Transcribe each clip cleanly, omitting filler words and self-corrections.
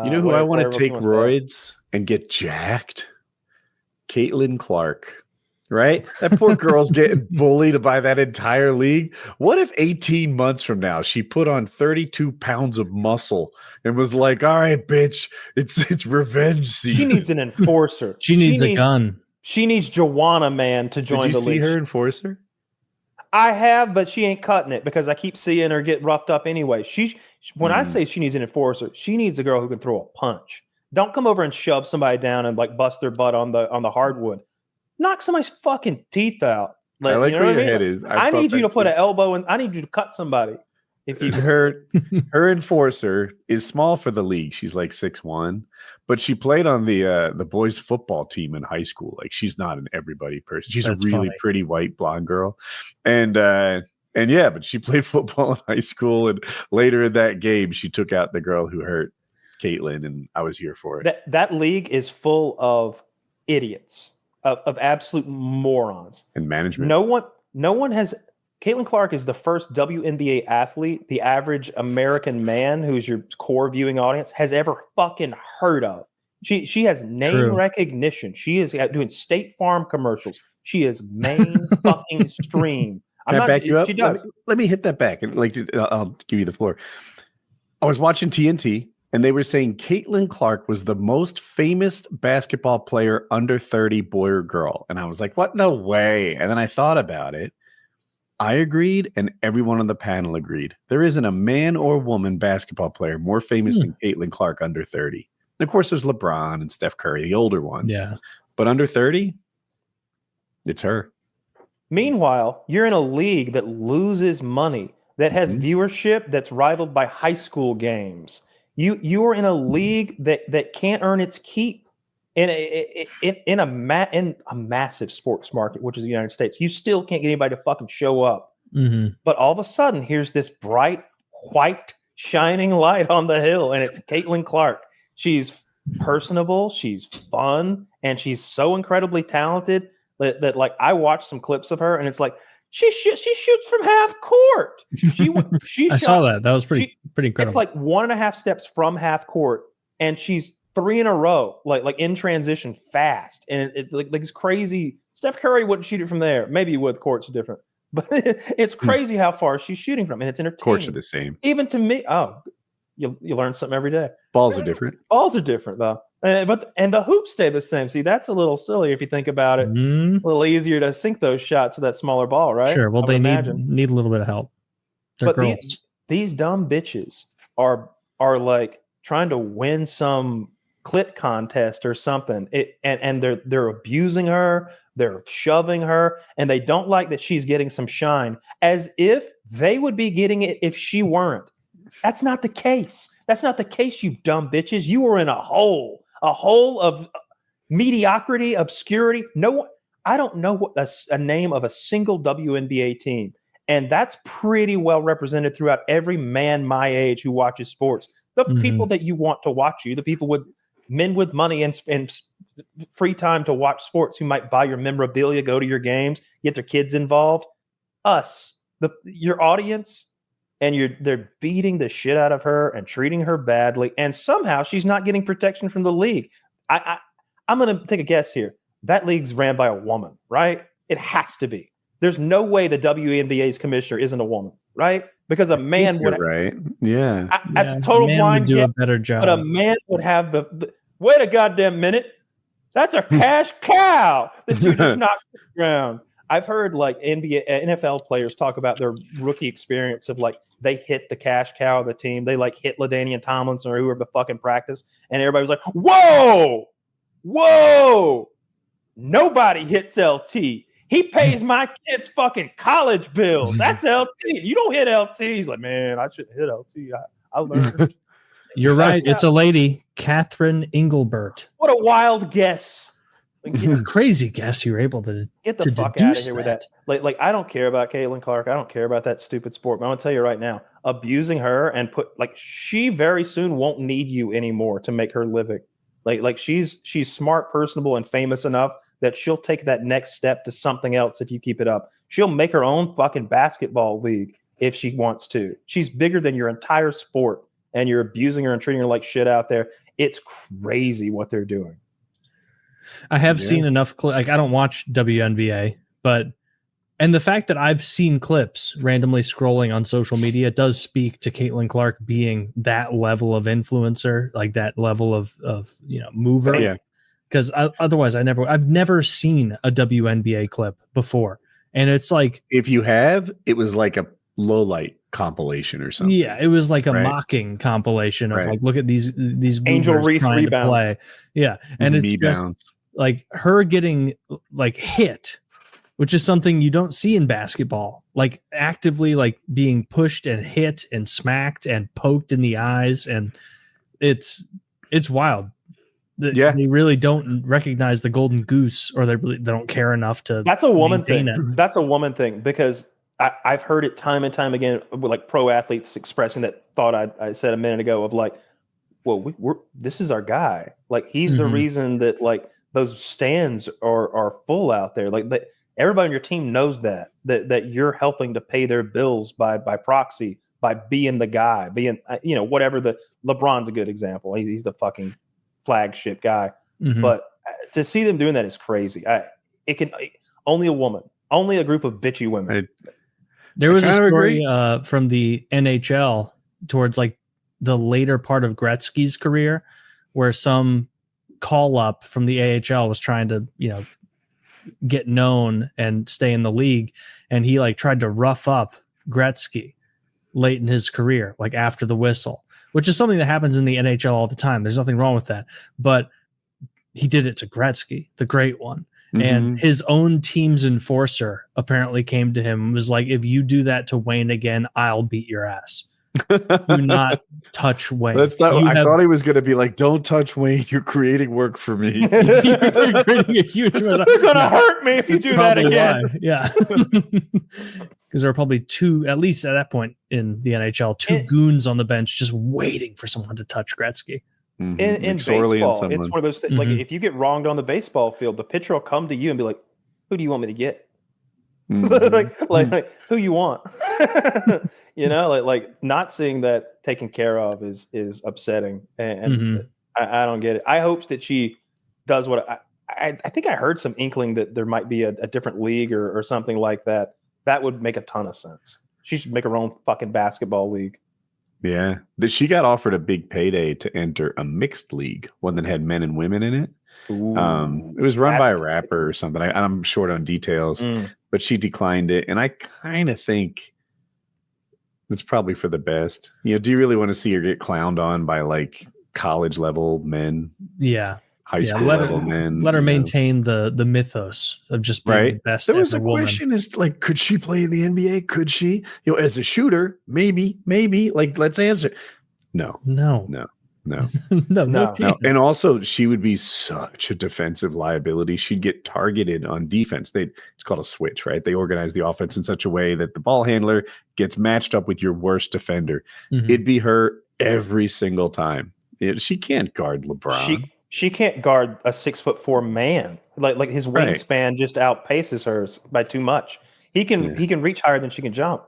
You know who I want to take wants roids and get jacked? Caitlin Clark. Right? That poor girl's getting bullied by that entire league. What if 18 months from now she put on 32 pounds of muscle and was like, all right, bitch, it's revenge season. She needs an enforcer. She needs a gun. She needs Joanna Man to join the league. Did you see her enforcer? I have, but she ain't cutting it because I keep seeing her get roughed up anyway. When I say she needs an enforcer, she needs a girl who can throw a punch. Don't come over and shove somebody down and like bust their butt on the hardwood. Knock somebody's fucking teeth out. I like where your head is. I need you to put an elbow in. I need you to cut somebody. If you her enforcer is small for the league. She's like 6'1", but she played on the boys football team in high school. Like she's not an everybody person. She's a really pretty white blonde girl, and yeah, but she played football in high school. And later in that game, she took out the girl who hurt Caitlin, and I was here for it. That league is full of idiots. Of absolute morons and management. No one has. Caitlin Clark is the first WNBA athlete the average American man, who's your core viewing audience, has ever fucking heard of. She has name recognition. She is doing State Farm commercials. She is main fucking stream. Can I back you up? She does. Let me hit that back and I'll give you the floor. I was watching TNT. And they were saying Caitlin Clark was the most famous basketball player under 30, boy or girl. And I was like, what? No way. And then I thought about it. I agreed, and everyone on the panel agreed. There isn't a man or woman basketball player more famous than Caitlin Clark under 30. And of course, there's LeBron and Steph Curry, the older ones. Yeah. But under 30, it's her. Meanwhile, you're in a league that loses money, that has viewership that's rivaled by high school games. You are in a league that can't earn its keep in a massive sports market, which is the United States. You still can't get anybody to fucking show up. Mm-hmm. But all of a sudden, here's this bright, white, shining light on the hill, and it's Caitlin Clark. She's personable, she's fun, and she's so incredibly talented that like I watched some clips of her, and it's like, She shoots from half court. I saw that. That was pretty incredible. It's like 1.5 steps from half court, and she's 3 in a row, like in transition, fast, and it like it's crazy. Steph Curry wouldn't shoot it from there. Maybe he would. Courts are different, but it's crazy how far she's shooting from, and it's entertaining. Courts are the same. Even to me, you learn something every day. Balls are different. Balls are different though. But the hoops stay the same. See, that's a little silly if you think about it. A little easier to sink those shots with that smaller ball, right? Sure. Well, they need a little bit of help. They're girls. These dumb bitches are like trying to win some clit contest or something. And they're abusing her, they're shoving her, and they don't like that she's getting some shine, as if they would be getting it if she weren't. That's not the case. That's not the case, you dumb bitches. You were in a hole of mediocrity, obscurity. No one, I don't know what a name of a single WNBA team. And that's pretty well represented throughout every man my age who watches sports. The people that you want to watch you, the people with men with money and free time to watch sports who might buy your memorabilia, go to your games, get their kids involved. Us, your audience, and they're beating the shit out of her and treating her badly, and somehow she's not getting protection from the league. I'm going to take a guess here. That league's ran by a woman, right? It has to be. There's no way the WNBA's commissioner isn't a woman, right? Because a man would, right? Yeah, that's a total blind. Do a better job, but a man would have the wait a goddamn minute. That's a cash cow that you just knocked to the ground. I've heard like NFL players talk about their rookie experience of like they hit the cash cow of the team. They like hit LaDainian Tomlinson or whoever the fucking practice, and everybody was like, "Whoa! Nobody hits LT. He pays my kids' fucking college bills. That's LT. You don't hit LT." He's like, "Man, I shouldn't hit LT. I learned." You're right. It's a lady, Catherine Engelbert. What a wild guess. Crazy guess you were able to get the fuck out of here with that. Like I don't care about Caitlin Clark. I don't care about that stupid sport. But I'm gonna tell you right now, abusing her and she very soon won't need you anymore to make her living. Like she's smart, personable, and famous enough that she'll take that next step to something else if you keep it up. She'll make her own fucking basketball league if she wants to. She's bigger than your entire sport, and you're abusing her and treating her like shit out there. It's crazy what they're doing. I have seen enough. Like, I don't watch WNBA, and the fact that I've seen clips randomly scrolling on social media does speak to Caitlin Clark being that level of influencer, like that level of mover. Yeah. Because otherwise, I've never seen a WNBA clip before, and it's like, if you have, it was like a low light compilation or something. Yeah, it was like a mocking compilation of like, look at these Angel Reese trying rebounds. to play. Yeah, and it's just like her getting like hit, which is something you don't see in basketball. Like actively like being pushed and hit and smacked and poked in the eyes, and it's wild. They really don't recognize the golden goose, or they don't care enough to. That's a woman thing. That's a woman thing, because I've heard it time and time again with like pro athletes expressing that thought I said a minute ago of like, well, this is our guy. Like he's the reason that like those stands are full out there. Like everybody on your team knows that you're helping to pay their bills by proxy, by being the guy, being whatever. The LeBron's a good example. He's the fucking flagship guy. But to see them doing that is crazy. Only a woman, only a group of bitchy women. There was a story from the NHL towards like the later part of Gretzky's career, where some call up from the AHL was trying to get known and stay in the league, and he like tried to rough up Gretzky late in his career, like after the whistle, which is something that happens in the NHL all the time. There's nothing wrong with that. But he did it to Gretzky, the great one. And his own team's enforcer apparently came to him and was like, if you do that to Wayne again, I'll beat your ass. Do not touch Wayne. I thought he was going to be like, don't touch Wayne. You're creating work for me. You're creating a huge You're going to hurt me if you do that again. Why. Yeah. Because there are probably two, at least at that point in the NHL, goons on the bench just waiting for someone to touch Gretzky. In baseball, it's one of those things. Like if you get wronged on the baseball field, the pitcher will come to you and be like, "Who do you want me to get? like who you want?" like not seeing that taken care of is upsetting, and I don't get it. I hope that she does what I think. I heard some inkling that there might be a different league or something like that. That would make a ton of sense. She should make her own fucking basketball league. Yeah, she got offered a big payday to enter a mixed league, one that had men and women in it. It was run by a rapper or something. I'm short on details, but she declined it, and I kind of think it's probably for the best. Do you really want to see her get clowned on by like college level men? Yeah. High school level men. Let her maintain the mythos of just being the best. There was a question: is like, could she play in the NBA? Could she, as a shooter? Maybe. Like, let's answer. No. And also, she would be such a defensive liability. She'd get targeted on defense. It's called a switch, right? They organize the offense in such a way that the ball handler gets matched up with your worst defender. It'd be her every single time. She can't guard LeBron. She can't guard a 6'4" man. Like his wingspan just outpaces hers by too much. He can reach higher than she can jump.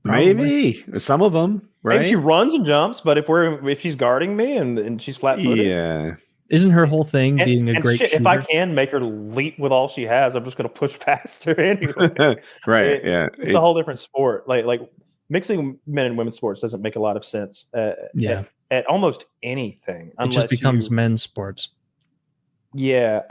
Maybe some of them, right? Maybe she runs and jumps, but if she's guarding me and she's flat-footed, isn't her whole thing being a great shooter? If I can make her leap with all she has, I'm just going to push past her anyway. Right? It's a whole different sport. Like mixing men and women's sports doesn't make a lot of sense. At almost anything, it just becomes men's sports. Yeah,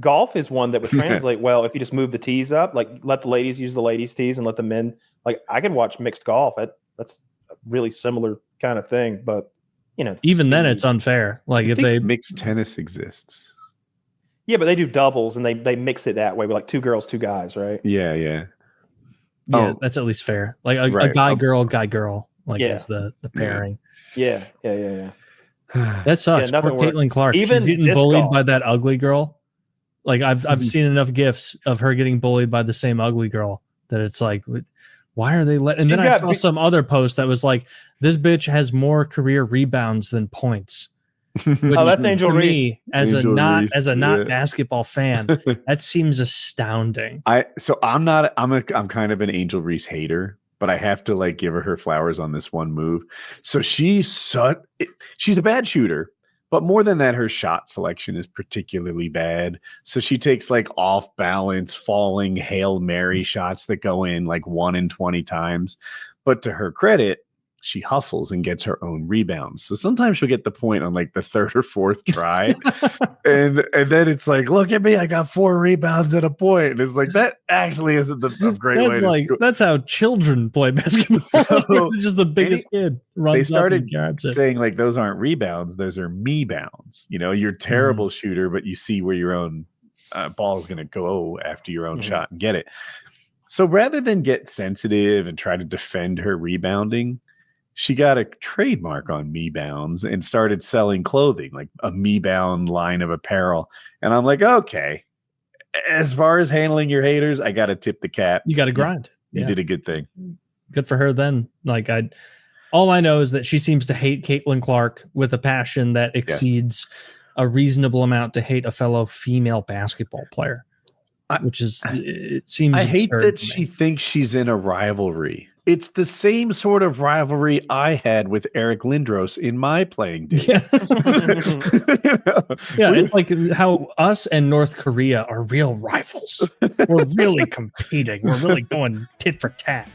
golf is one that would translate well if you just move the tees up, like let the ladies use the ladies' tees and let the men. Like I could watch mixed golf. That's a really similar kind of thing, but even then it's unfair. Like if mixed tennis exists. Yeah, but they do doubles and they mix it that way with like two girls, two guys, right? Yeah. Yeah, that's at least fair. Like a guy girl. As the pairing. Yeah. That sucks. Poor Caitlin Clark. She's getting bullied by that ugly girl. Like I've seen enough gifs of her getting bullied by the same ugly girl that it's like, why are they letting? And then I saw some other post that was like, this bitch has more career rebounds than points. That's Angel Reese. As a not basketball fan, that seems astounding. I'm kind of an Angel Reese hater. but I have to like give her flowers on this one move. So she's a bad shooter, but more than that, her shot selection is particularly bad. So she takes like off balance, falling Hail Mary shots that go in like 1 in 20 times. But to her credit, she hustles and gets her own rebounds. So sometimes she'll get the point on like the 3rd or 4th try. and then it's like, look at me, I got 4 rebounds at a point. And it's like, that actually isn't a great way to score. That's how children play basketball. So, just the biggest kid runs they started up and grabs it. saying like, those aren't rebounds, those are me bounds. You know, you're a terrible shooter, but you see where your own ball is going to go after your own shot and get it. So rather than get sensitive and try to defend her rebounding, she got a trademark on Me Bounds and started selling clothing, like a Me Bound line of apparel. And I'm like, okay, as far as handling your haters, I got to tip the cap. You got to grind. You did a good thing. Good for her then. Like all I know is that she seems to hate Caitlin Clark with a passion that exceeds a reasonable amount to hate a fellow female basketball player, which is, it seems I hate that to she thinks she's in a rivalry. It's the same sort of rivalry I had with Eric Lindros in my playing days. Yeah, it's like how us and North Korea are real rivals. We're really competing. We're really going tit for tat.